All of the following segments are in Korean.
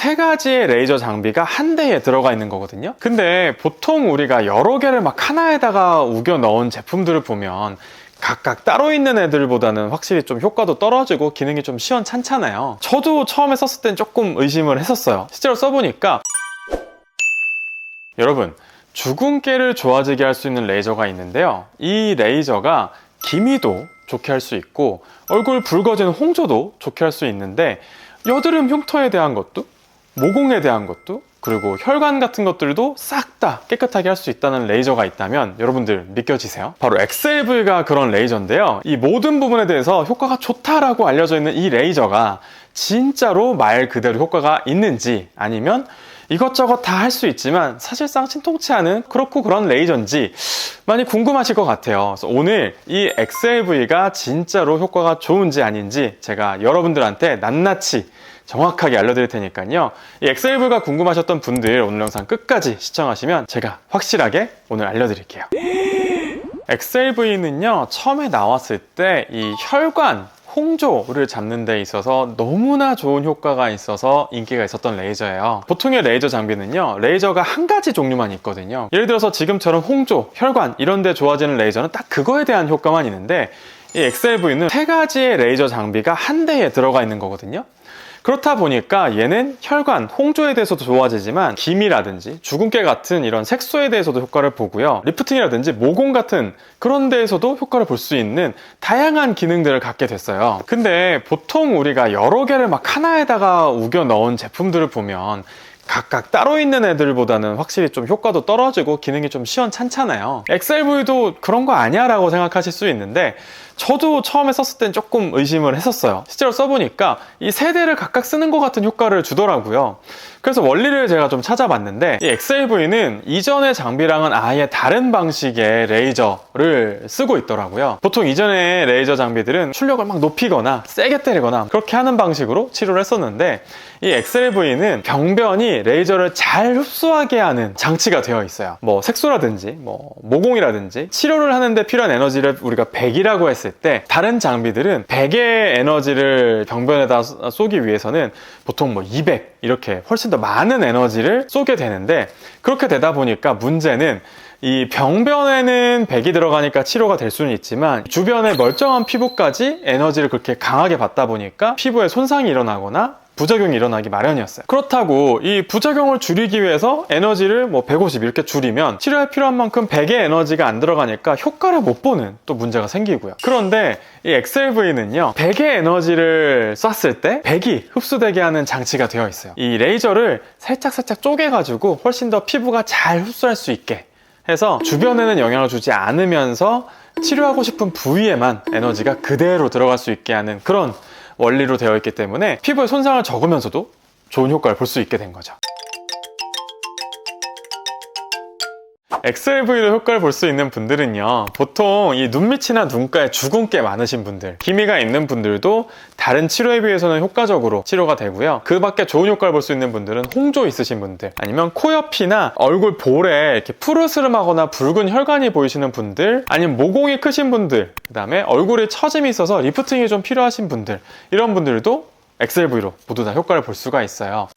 세 가지의 레이저 장비가 한 대에 들어가 있는 거거든요. 근데 보통 우리가 여러 개를 막 하나에다가 우겨 넣은 제품들을 보면 각각 따로 있는 애들보다는 확실히 좀 효과도 떨어지고 기능이 좀 시원찮잖아요. 저도 처음에 썼을 땐 조금 의심을 했었어요. 실제로 써보니까 여러분, 죽은 깨를 좋아지게 할 수 있는 레이저가 있는데요. 이 레이저가 기미도 좋게 할 수 있고 얼굴 붉어지는 홍조도 좋게 할 수 있는데 여드름 흉터에 대한 것도, 모공에 대한 것도, 그리고 혈관 같은 것들도 싹 다 깨끗하게 할 수 있다는 레이저가 있다면 여러분들 믿겨지세요? 바로 XLV가 그런 레이저인데요. 이 모든 부분에 대해서 효과가 좋다라고 알려져 있는 이 레이저가 진짜로 말 그대로 효과가 있는지, 아니면 이것저것 다 할 수 있지만 사실상 신통치 않은 그런 레이저인지 많이 궁금하실 것 같아요. 그래서 오늘 이 XLV가 진짜로 효과가 좋은지 아닌지 제가 여러분들한테 낱낱이 정확하게 알려드릴 테니까요. 이 XLV가 궁금하셨던 분들 오늘 영상 끝까지 시청하시면 제가 확실하게 오늘 알려드릴게요. XLV는요, 처음에 나왔을 때 이 혈관, 홍조를 잡는 데 있어서 너무나 좋은 효과가 있어서 인기가 있었던 레이저예요. 보통의 레이저 장비는요, 레이저가 한 가지 종류만 있거든요. 예를 들어서 지금처럼 홍조, 혈관 이런 데 좋아지는 레이저는 딱 그거에 대한 효과만 있는데 이 XLV는 세 가지의 레이저 장비가 한 대에 들어가 있는 거거든요. 그렇다 보니까 얘는 혈관, 홍조에 대해서도 좋아지지만 기미라든지 주근깨 같은 이런 색소에 대해서도 효과를 보고요. 리프팅이라든지 모공 같은 그런 데에서도 효과를 볼 수 있는 다양한 기능들을 갖게 됐어요. 근데 보통 우리가 여러 개를 막 하나에다가 우겨 넣은 제품들을 보면 각각 따로 있는 애들보다는 확실히 좀 효과도 떨어지고 기능이 좀 시원찮잖아요. XLV도 그런 거 아니야? 라고 생각하실 수 있는데 저도 처음에 썼을 땐 조금 의심을 했었어요. 실제로 써보니까 이 세 대를 각각 쓰는 것 같은 효과를 주더라고요. 그래서 원리를 제가 좀 찾아봤는데 이 XLV는 이전의 장비랑은 아예 다른 방식의 레이저를 쓰고 있더라고요. 보통 이전의 레이저 장비들은 출력을 막 높이거나 세게 때리거나 그렇게 하는 방식으로 치료를 했었는데 이 XLV는 병변이 레이저를 잘 흡수하게 하는 장치가 되어 있어요. 뭐 색소라든지 뭐 모공이라든지 치료를 하는데 필요한 에너지를 우리가 100이라고 했을 때 다른 장비들은 100의 에너지를 병변에다 쏘기 위해서는 보통 뭐 200 이렇게 훨씬 더 많은 에너지를 쏘게 되는데 그렇게 되다 보니까 문제는 이 병변에는 100이 들어가니까 치료가 될 수는 있지만 주변의 멀쩡한 피부까지 에너지를 그렇게 강하게 받다 보니까 피부에 손상이 일어나거나 부작용이 일어나기 마련이었어요. 그렇다고 이 부작용을 줄이기 위해서 에너지를 뭐 150 이렇게 줄이면 치료에 필요한 만큼 100의 에너지가 안 들어가니까 효과를 못 보는 또 문제가 생기고요. 그런데 이 XLV는요, 100의 에너지를 쐈을 때 100이 흡수되게 하는 장치가 되어 있어요. 이 레이저를 살짝 쪼개가지고 훨씬 더 피부가 잘 흡수할 수 있게 해서 주변에는 영향을 주지 않으면서 치료하고 싶은 부위에만 에너지가 그대로 들어갈 수 있게 하는 그런 원리로 되어 있기 때문에 피부에 손상을 적으면서도 좋은 효과를 볼 수 있게 된 거죠. XLV로 효과를 볼 수 있는 분들은요, 보통 이 눈밑이나 눈가에 주근깨 많으신 분들, 기미가 있는 분들도 다른 치료에 비해서는 효과적으로 치료가 되고요. 그 밖에 좋은 효과를 볼 수 있는 분들은 홍조 있으신 분들, 아니면 코 옆이나 얼굴 볼에 이렇게 푸르스름하거나 붉은 혈관이 보이시는 분들, 아니면 모공이 크신 분들, 그 다음에 얼굴에 처짐이 있어서 리프팅이 좀 필요하신 분들, 이런 분들도 XLV로 모두 다 효과를 볼 수가 있어요.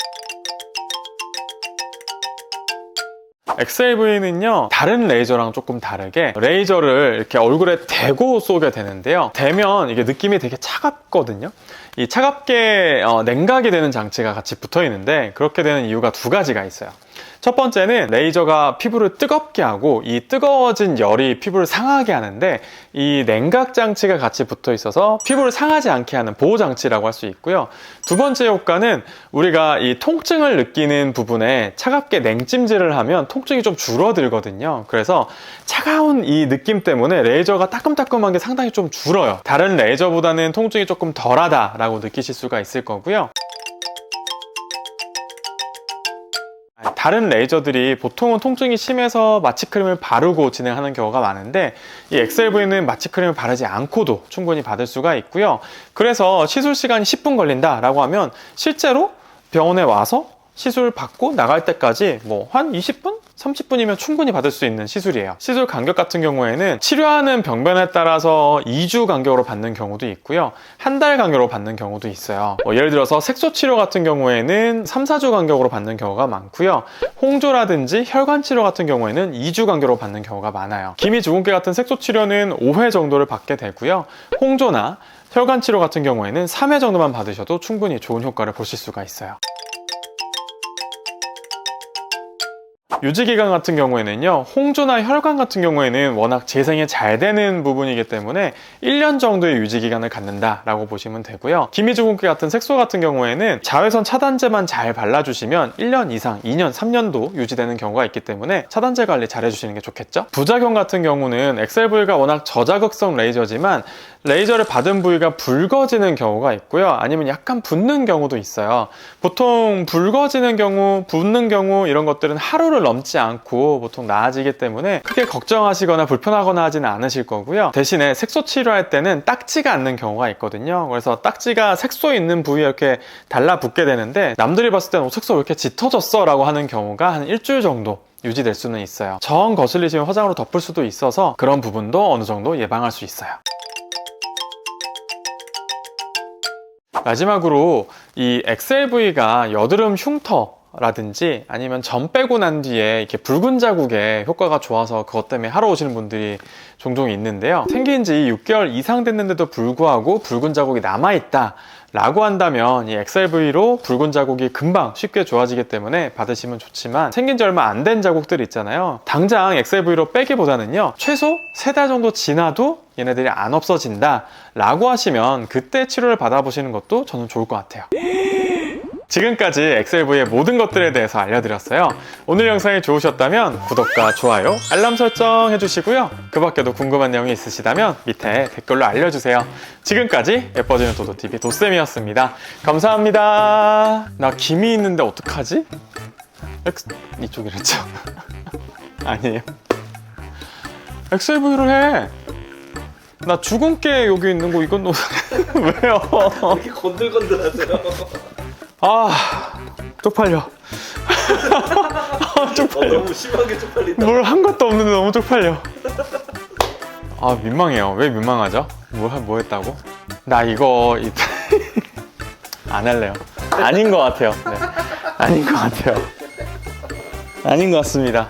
XLV는요, 다른 레이저랑 조금 다르게 레이저를 이렇게 얼굴에 대고 쏘게 되는데요, 대면 이게 느낌이 되게 차갑거든요. 이 차갑게 냉각이 되는 장치가 같이 붙어 있는데 그렇게 되는 이유가 두 가지가 있어요. 첫 번째는 레이저가 피부를 뜨겁게 하고 이 뜨거워진 열이 피부를 상하게 하는데 이 냉각 장치가 같이 붙어 있어서 피부를 상하지 않게 하는 보호 장치라고 할 수 있고요. 두 번째 효과는 우리가 이 통증을 느끼는 부분에 차갑게 냉찜질을 하면 통증이 좀 줄어들거든요. 그래서 차가운 이 느낌 때문에 레이저가 따끔따끔한 게 상당히 좀 줄어요. 다른 레이저보다는 통증이 조금 덜하다라고 느끼실 수가 있을 거고요. 다른 레이저들이 보통은 통증이 심해서 마취크림을 바르고 진행하는 경우가 많은데 이 XLV는 마취크림을 바르지 않고도 충분히 받을 수가 있고요. 그래서 시술 시간이 10분 걸린다라고 하면 실제로 병원에 와서 시술 받고 나갈 때까지 뭐 한 20분? 30분이면 충분히 받을 수 있는 시술이에요. 시술 간격 같은 경우에는 치료하는 병변에 따라서 2주 간격으로 받는 경우도 있고요. 한 달 간격으로 받는 경우도 있어요. 예를 들어서 색소 치료 같은 경우에는 3, 4주 간격으로 받는 경우가 많고요. 홍조라든지 혈관 치료 같은 경우에는 2주 간격으로 받는 경우가 많아요. 기미주근깨 같은 색소 치료는 5회 정도를 받게 되고요. 홍조나 혈관 치료 같은 경우에는 3회 정도만 받으셔도 충분히 좋은 효과를 보실 수가 있어요. 유지기간 같은 경우에는요, 홍조나 혈관 같은 경우에는 워낙 재생이 잘 되는 부분이기 때문에 1년 정도의 유지기간을 갖는다라고 보시면 되고요. 기미주근깨 같은 색소 같은 경우에는 자외선 차단제만 잘 발라주시면 1년 이상, 2년, 3년도 유지되는 경우가 있기 때문에 차단제 관리 잘 해주시는 게 좋겠죠? 부작용 같은 경우는 엑셀V가 워낙 저자극성 레이저지만 레이저를 받은 부위가 붉어지는 경우가 있고요. 아니면 약간 붓는 경우도 있어요. 보통 붉어지는 경우, 붓는 경우 이런 것들은 하루를 넘지 않고 보통 나아지기 때문에 크게 걱정하시거나 불편하거나 하지는 않으실 거고요. 대신에 색소 치료할 때는 딱지가 않는 경우가 있거든요. 그래서 딱지가 색소 있는 부위에 이렇게 달라붙게 되는데 남들이 봤을 때는 색소 왜 이렇게 짙어졌어? 라고 하는 경우가 한 일주일 정도 유지될 수는 있어요. 정 거슬리시면 화장으로 덮을 수도 있어서 그런 부분도 어느 정도 예방할 수 있어요. 마지막으로 이 엑셀V가 여드름 흉터라든지 아니면 점 빼고 난 뒤에 이렇게 붉은 자국에 효과가 좋아서 그것 때문에 하러 오시는 분들이 종종 있는데요. 생긴 지 6개월 이상 됐는데도 불구하고 붉은 자국이 남아있다 라고 한다면 이 엑셀V로 붉은 자국이 금방 쉽게 좋아지기 때문에 받으시면 좋지만 생긴 지 얼마 안 된 자국들 있잖아요. 당장 엑셀V로 빼기보다는요, 최소 3달 정도 지나도 얘네들이 안 없어진다 라고 하시면 그때 치료를 받아보시는 것도 저는 좋을 것 같아요. 지금까지 엑셀V의 모든 것들에 대해서 알려드렸어요. 오늘 영상이 좋으셨다면 구독과 좋아요, 알람 설정 해주시고요. 그 밖에도 궁금한 내용이 있으시다면 밑에 댓글로 알려주세요. 지금까지 예뻐지는 도도TV 도쌤이었습니다. 감사합니다. 나 김이 있는데 어떡하지? 이쪽이랬죠? 아니에요. 엑셀V를 해. 나 주근깨 여기 있는 거 이건 왜요? 이렇게 건들건들하세요. 아, 쪽팔려. 쪽팔려. 너무 심하게 쪽팔린다. 뭘 한 것도 없는데 너무 쪽팔려. 아, 민망해요. 왜 민망하죠? 뭐 했다고? 나 이거 안 할래요. 아닌 것 같아요. 네. 아닌 것 같아요. 아닌 것 같습니다.